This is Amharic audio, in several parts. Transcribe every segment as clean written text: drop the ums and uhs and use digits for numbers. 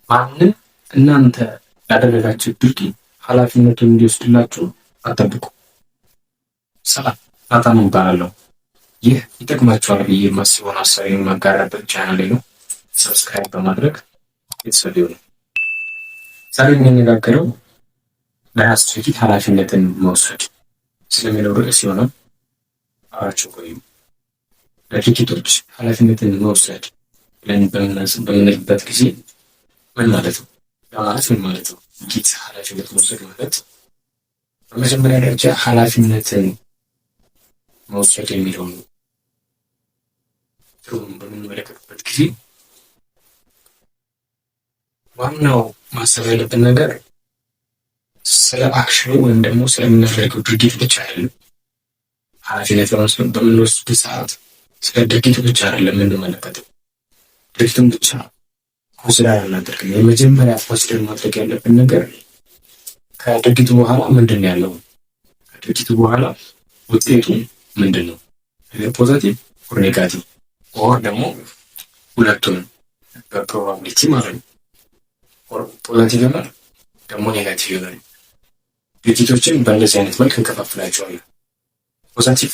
ማንም እናንተ ያደረጋችሁ ድርጊት ኃላፊነቱን እንዲወስድላችሁ አጠብቁ። ሰላም ናታን እባላለሁ። ይህ ይጠቅማችኋል ብዬ የማስበውን ሀሳብ የማጋራበት ቻናሌ ነው። ሰብስክራይብ በማድረግ ቤተሰብ ይሁኑ። ዛሬ የምንነጋገረው ለራስ ድርጊት ኃላፊነትን መውሰድ ስለሚለው ርዕስ ይሆናል። አብራችሁ ቆዩ። ለድርጊቶች ኃላፊነትን መውሰድ ብለን በምንልበት ጊዜ ምን ማለት ነው? ምን ማለት ነው? ድርጊት ኃላፊነት መውሰድ ማለት በመጀመሪያ ደረጃ ኃላፊነትን መውሰድ የሚለውን ትርጉም በምንመለከትበት ጊዜ ዋናው ማሰብ ያለብን ነገር ስለ አክሽኑ ወይም ደግሞ ስለምናደርገው ድርጊት ብቻ አይደለም። ኃላፊነት በምንወስድ ሰዓት ስለ ድርጊቱ ብቻ አይደለም የምንመለከተው። ድርጊቱን ብቻ ኮንሲደር አናደርግም። የመጀመሪያ ኮንሲደር ማድረግ ያለብን ነገር ከድርጊቱ በኋላ ምንድን ነው ያለው? ከድርጊቱ በኋላ ውጤቱ ምንድን ነው? ፖዘቲቭ ኦር ኔጋቲቭ ኦር ደግሞ ሁለቱንም በፕሮባቢሊቲ ማለት ነው። ፖዘቲቭ ይሆናል ደግሞ ኔጋቲቭ ይሆናል። ድርጊቶችን በእንደዚህ አይነት መልክ እንከፋፍላቸዋለን። ፖዘቲቭ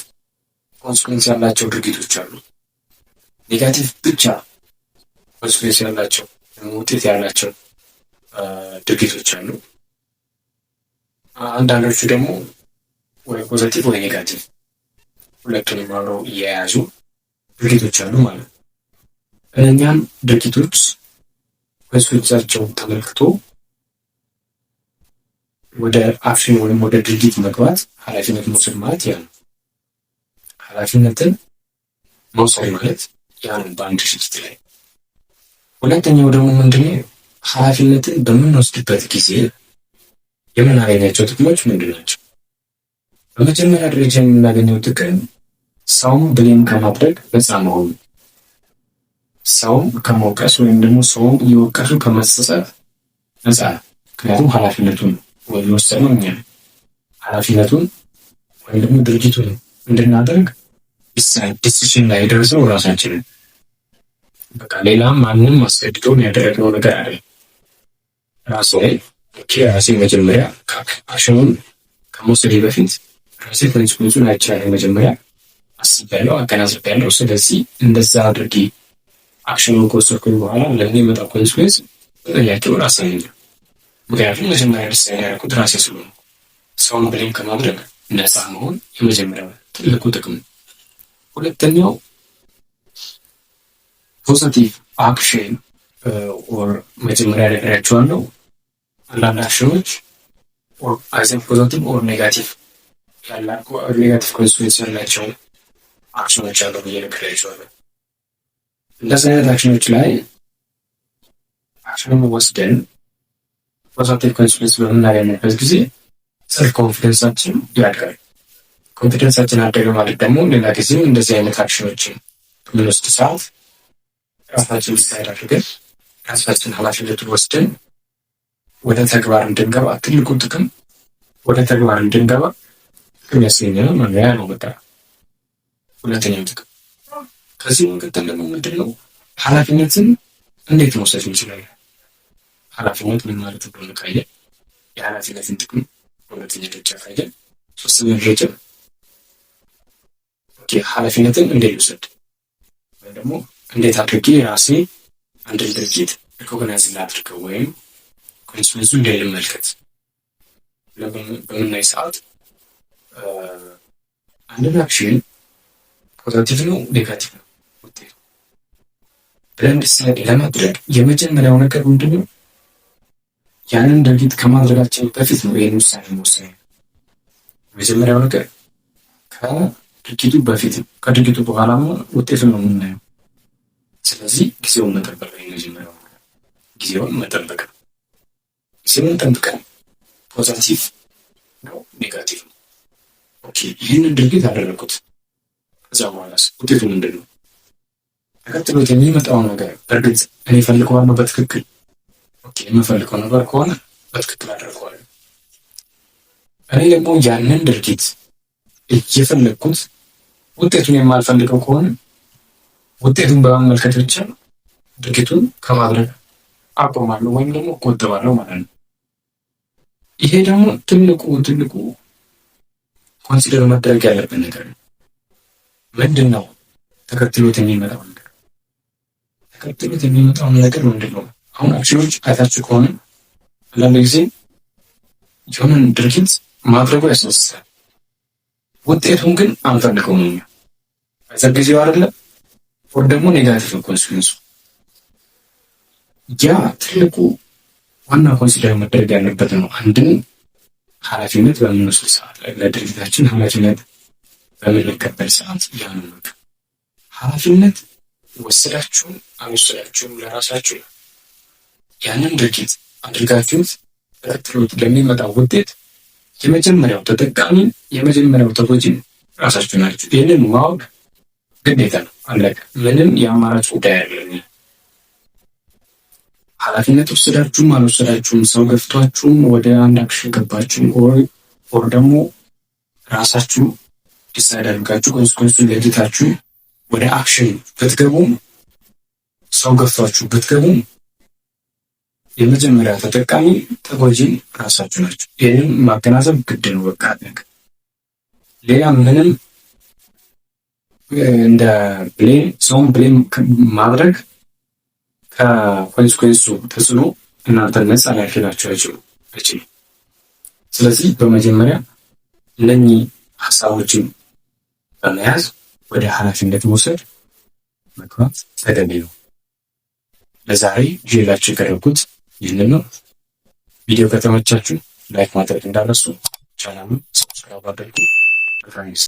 ኮንስኩዌንስ ያላቸው ድርጊቶች አሉ። ኔጋቲቭ ብቻ ኮንስኩዌንስ ያላቸው ውጤት ያላቸው ድርጊቶች አሉ። አንዳንዶቹ ደግሞ ወይ ፖዘቲቭ ወይ ኔጋቲቭ ሁለቱንም አብረው እየያዙ ድርጊቶች አሉ ማለት ነው። እኛም ድርጊቶች ኮንስኩዌንሳቸው ተመልክቶ ወደ አክሽን ወይም ወደ ድርጊት መግባት ኃላፊነት መውሰድ ማለት ያ ነው። ኃላፊነትን መውሰድ ማለት ያ ነው በአንድ ድርጊት ላይ። ሁለተኛው ደግሞ ምንድነው? ኃላፊነትን በምንወስድበት ጊዜ የምናገኛቸው ጥቅሞች ምንድን ናቸው? በመጀመሪያ ደረጃ የምናገኘው ጥቅም ሰውም ብሌም ከማድረግ ነፃ መሆኑ፣ ሰውም ከመውቀስ ወይም ደግሞ ሰውም እየወቀሱ ከመጸጸት ነፃ ነው። ምክንያቱም ኃላፊነቱን ወይ የወሰነው እኛ ኃላፊነቱን ወይም ደግሞ ድርጊቱን እንድናደርግ ዲሲሽን ላይ የደረሰው ራሳችንን። በቃ ሌላ ማንም አስገድዶን ያደረግነው ነገር አለ። ራሴ መጀመሪያ አክሽኑን ከመውሰዴ በፊት ራሴ ኮንስኩዌንሱን አይቻለሁ። መጀመሪያ አስቤያለሁ፣ አገናዝቤያለሁ። ስለዚህ እንደዛ አድርጌ አክሽኑን ከወሰድኩኝ በኋላ ለሚመጣው ኮንስኩዌንስ ተጠያቂው ራሴ ነኝ። ምክንያቱም መጀመሪያ ደስተኛ ያደረኩት ራሴ ስለሆነ። ሰውን ብሌም ከማድረግ ነፃ መሆን የመጀመሪያው ትልቁ ጥቅም። ሁለተኛው ፖዘቲቭ አክሽን ኦር መጀመሪያ ነግሬያቸዋለሁ። አንዳንድ አክሽኖች አይዘን ፖዘቲቭ ኦር ኔጋቲቭ ኮንስኩዌንስ ያላቸው አክሽኖች አሉ ብዬ ነግሬያቸዋለሁ። እንደዚህ አይነት አክሽኖች ላይ አክሽኑን ወስደን ፖዘቲቭ ኮንስኩዌንስ በምናገኝበት ጊዜ ሰልፍ ኮንፊደንሳችን ያድጋል። ኮንፊደንሳችን አደገ ማለት ደግሞ ሌላ ጊዜም እንደዚህ አይነት አክሽኖችን በምንወስድ ሰዓት ራሳችን ዲሳይድ አድርገን ራሳችን ኃላፊነቱን ወስደን ወደ ተግባር እንድንገባ ትልቁ ጥቅም ወደ ተግባር እንድንገባ ጥቅም ያስገኛል ማለት ነው። በቃ ሁለተኛው ጥቅም። ከዚህ መቀጠል ደግሞ ምንድን ነው? ኃላፊነትን እንዴት መውሰድ እንችላለን? ኃላፊነት ምን ማለት እንደሆነ ካየን የኃላፊነትን ጥቅም ሁለተኛ ደረጃ ካየን፣ ሶስተኛ ደረጃ ኃላፊነትን እንዴት ልውሰድ ወይም ደግሞ እንዴት አድርጌ ራሴ አንድን ድርጊት ሪኮግናይዝ ላድርገው ወይም ኮንስኩዌንሱ እንዴት ልመልከት በምናይ ሰዓት አንድን አክሽን ፖዘቲቭ ነው ኔጋቲቭ ነው ውጤቱ ብለን ዲሳይድ ለማድረግ የመጀመሪያው ነገር ምንድን ነው? ያንን ድርጊት ከማድረጋችን በፊት ነው ይህን ውሳኔ መወሰን። የመጀመሪያው ነገር ከድርጊቱ በፊት ነው። ከድርጊቱ በኋላ ውጤቱን ነው የምናየው። ስለዚህ ጊዜውን መጠበቅ ነው የመጀመሪያው ነገር። ጊዜውን መጠበቅ ነው። ጊዜውን ጠብቀን ፖዘቲቭ ነው ኔጋቲቭ ነው። ይህንን ድርጊት አደረግኩት፣ ከዛ በኋላ ውጤቱ ምንድን ነው? ተከትሎት የሚመጣው ነገር በእርግጥ እኔ እፈልገዋለሁ በትክክል የምፈልገው ነገር ከሆነ በትክክል አደርገዋለሁ። እኔ ደግሞ ያንን ድርጊት እየፈለግኩት ውጤቱን የማልፈልገው ከሆነ ውጤቱን በመመልከት ብቻ ድርጊቱን ከማድረግ አቆማለሁ ወይም ደግሞ እቆጥባለሁ ማለት ነው። ይሄ ደግሞ ትልቁ ኮንሲደር መደረግ ያለብን ነገር ነው። ምንድን ነው ተከትሎት የሚመጣው ነገር? ተከትሎት የሚመጣውን ነገር ምንድን ነው? አሁን አክሽኖች አይታችሁ ከሆነ አንዳንድ ጊዜ የሆነን ድርጊት ማድረጉ ያስነስታል፣ ውጤቱን ግን አንፈልገውም እኛ በዛ ጊዜው አይደለም ወር ደግሞ ኔጋቲቭ ኮንሲኩዌንሱ። ያ ትልቁ ዋና ኮንሲደር መደረግ ያለበት ነው። አንድን ኃላፊነት በምንወስድ ሰዓት ላይ ለድርጊታችን ኃላፊነት በምንቀበል ሰዓት ያን ነው ኃላፊነት ወሰዳችሁም አልወሰዳችሁም ለራሳችሁ ያንን ድርጊት አድርጋችሁት ተከትሎት ለሚመጣው ውጤት የመጀመሪያው ተጠቃሚ የመጀመሪያው ተጎጂ ራሳችሁ ናችሁ። ይህንን ማወቅ ግዴታ ነው። አለቀ። ምንም የአማራጭ ጉዳይ አይደለም። ኃላፊነት ወሰዳችሁም አልወሰዳችሁም፣ ሰው ገፍቷችሁም ወደ አንድ አክሽን ገባችሁ ኦር ደግሞ ራሳችሁ ዲሳይድ አድርጋችሁ ኮንሲኩዌንሱን ለይታችሁ ወደ አክሽን ብትገቡም ሰው ገፍቷችሁ ብትገቡም የመጀመሪያ ተጠቃሚ ተጎጂ ራሳችሁ ናችሁ። ይህንን ማገናዘብ ግድ ነው። በቃ ሌላ ምንም እንደ ብሌም ሰውን ብሌም ማድረግ ከኮንሲኩዌንሱ ተጽዕኖ እናንተን ነፃ ሊያደርጋችሁ አይችልም። ስለዚህ በመጀመሪያ እነኚህ ሀሳቦችን በመያዝ ወደ ኃላፊነት መውሰድ መግባት ተገቢ ነው። ለዛሬ ይዤላችሁ የቀረብኩት ይህንን ነው። ቪዲዮ ከተመቻችሁ ላይክ ማድረግ እንዳትረሱ፣ ቻናሉን ሰብስክራይብ አድርጉ።